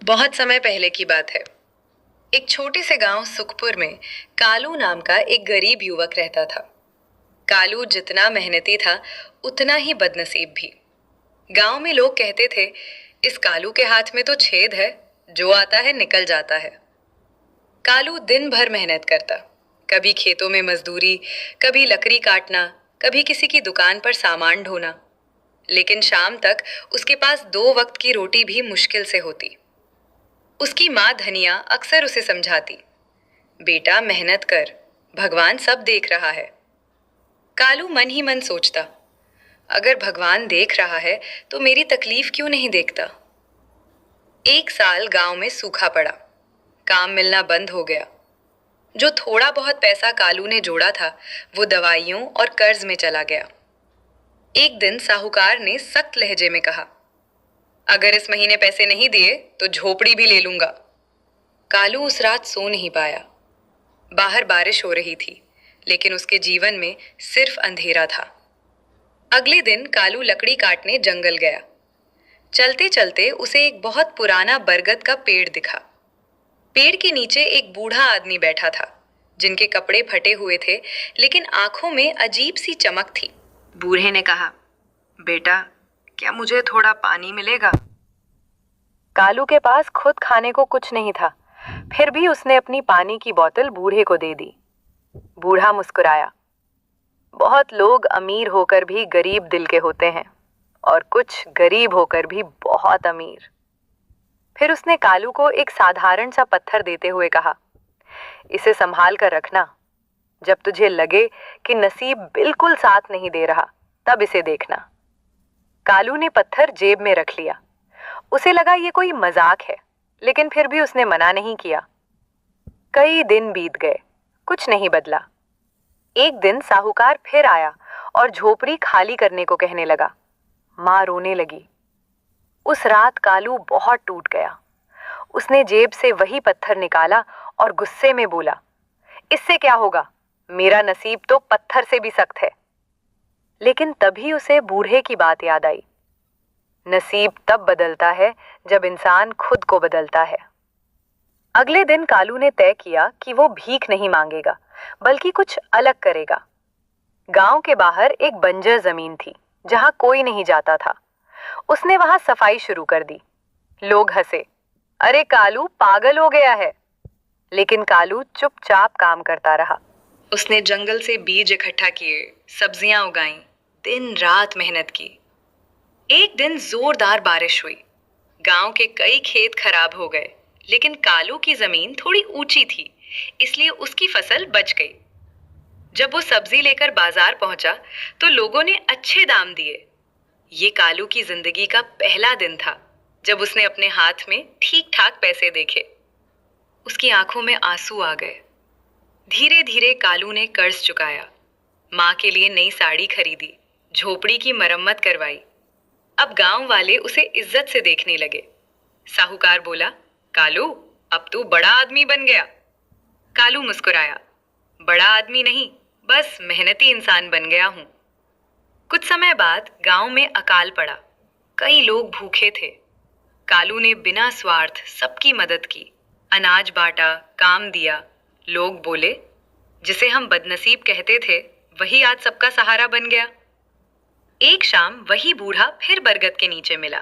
बहुत समय पहले की बात है। एक छोटे से गांव सुखपुर में कालू नाम का एक गरीब युवक रहता था। कालू जितना मेहनती था उतना ही बदनसीब भी। गांव में लोग कहते थे, इस कालू के हाथ में तो छेद है, जो आता है निकल जाता है। कालू दिन भर मेहनत करता, कभी खेतों में मजदूरी, कभी लकड़ी काटना, कभी किसी की दुकान पर सामान ढोना। लेकिन शाम तक उसके पास 2 वक्त की रोटी भी मुश्किल से होती। उसकी माँ धनिया अक्सर उसे समझाती, बेटा मेहनत कर, भगवान सब देख रहा है। कालू मन ही मन सोचता, अगर भगवान देख रहा है तो मेरी तकलीफ क्यों नहीं देखता। एक साल गांव में सूखा पड़ा, काम मिलना बंद हो गया। जो थोड़ा बहुत पैसा कालू ने जोड़ा था वो दवाइयों और कर्ज में चला गया। एक दिन साहूकार ने सख्त लहजे में कहा, अगर इस महीने पैसे नहीं दिए तो झोपड़ी भी ले लूंगा। कालू उस रात सो नहीं पाया। बाहर बारिश हो रही थी, लेकिन उसके जीवन में सिर्फ अंधेरा था। अगले दिन कालू लकड़ी काटने जंगल गया। चलते चलते उसे एक बहुत पुराना बरगद का पेड़ दिखा। पेड़ के नीचे एक बूढ़ा आदमी बैठा था, जिनके कपड़े फटे हुए थे, लेकिन आंखों में अजीब सी चमक थी। बूढ़े ने कहा, बेटा क्या मुझे थोड़ा पानी मिलेगा? कालू के पास खुद खाने को कुछ नहीं था, फिर भी उसने अपनी पानी की बोतल बूढ़े को दे दी। बूढ़ा मुस्कुराया। बहुत लोग अमीर होकर भी गरीब दिल के होते हैं, और कुछ गरीब होकर भी बहुत अमीर। फिर उसने कालू को एक साधारण सा पत्थर देते हुए कहा, इसे संभाल कर रखना। जब तुझे लगे कि नसीब बिल्कुल साथ नहीं दे रहा, तब इसे देखना। कालू ने पत्थर जेब में रख लिया। उसे लगा ये कोई मजाक है, लेकिन फिर भी उसने मना नहीं किया। कई दिन बीत गए, कुछ नहीं बदला। एक दिन साहूकार फिर आया और झोपड़ी खाली करने को कहने लगा। माँ रोने लगी। उस रात कालू बहुत टूट गया। उसने जेब से वही पत्थर निकाला और गुस्से में बोला, इससे क्या होगा, मेरा नसीब तो पत्थर से भी सख्त है। लेकिन तभी उसे बूढ़े की बात याद आई। नसीब तब बदलता है जब इंसान खुद को बदलता है। अगले दिन कालू ने तय किया कि वो भीख नहीं मांगेगा, बल्कि कुछ अलग करेगा। गांव के बाहर एक बंजर जमीन थी, जहां कोई नहीं जाता था। उसने वहां सफाई शुरू कर दी। लोग हंसे, अरे कालू पागल हो गया है। लेकिन कालू चुपचाप काम करता रहा। उसने जंगल से बीज इकट्ठा किए, सब्जियां उगाईं, दिन रात मेहनत की। एक दिन जोरदार बारिश हुई। गांव के कई खेत खराब हो गए, लेकिन कालू की जमीन थोड़ी ऊंची थी, इसलिए उसकी फसल बच गई। जब वो सब्जी लेकर बाजार पहुंचा तो लोगों ने अच्छे दाम दिए। ये कालू की जिंदगी का पहला दिन था जब उसने अपने हाथ में ठीक ठाक पैसे देखे। उसकी आंखों में आंसू आ गए। धीरे धीरे कालू ने कर्ज चुकाया, माँ के लिए नई साड़ी खरीदी, झोपड़ी की मरम्मत करवाई। अब गांव वाले उसे इज्जत से देखने लगे। साहूकार बोला, कालू अब तू बड़ा आदमी बन गया। कालू मुस्कुराया, बड़ा आदमी नहीं, बस मेहनती इंसान बन गया हूं। कुछ समय बाद गांव में अकाल पड़ा। कई लोग भूखे थे। कालू ने बिना स्वार्थ सबकी मदद की, अनाज बांटा, काम दिया। लोग बोले, जिसे हम बदनसीब कहते थे वही आज सबका सहारा बन गया। एक शाम वही बूढ़ा फिर बरगद के नीचे मिला।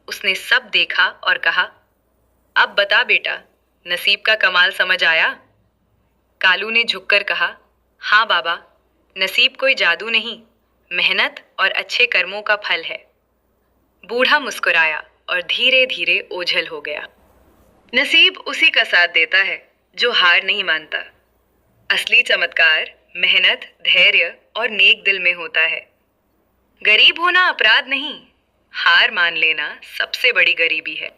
उसने सब देखा और कहा, अब बता बेटा, नसीब का कमाल समझ आया? कालू ने झुककर कहा, हाँ बाबा, नसीब कोई जादू नहीं, मेहनत और अच्छे कर्मों का फल है। बूढ़ा मुस्कुराया और धीरे धीरे ओझल हो गया। नसीब उसी का साथ देता है जो हार नहीं मानता। असली चमत्कार मेहनत, धैर्य और नेक दिल में होता है। गरीब होना अपराध नहीं, हार मान लेना सबसे बड़ी गरीबी है।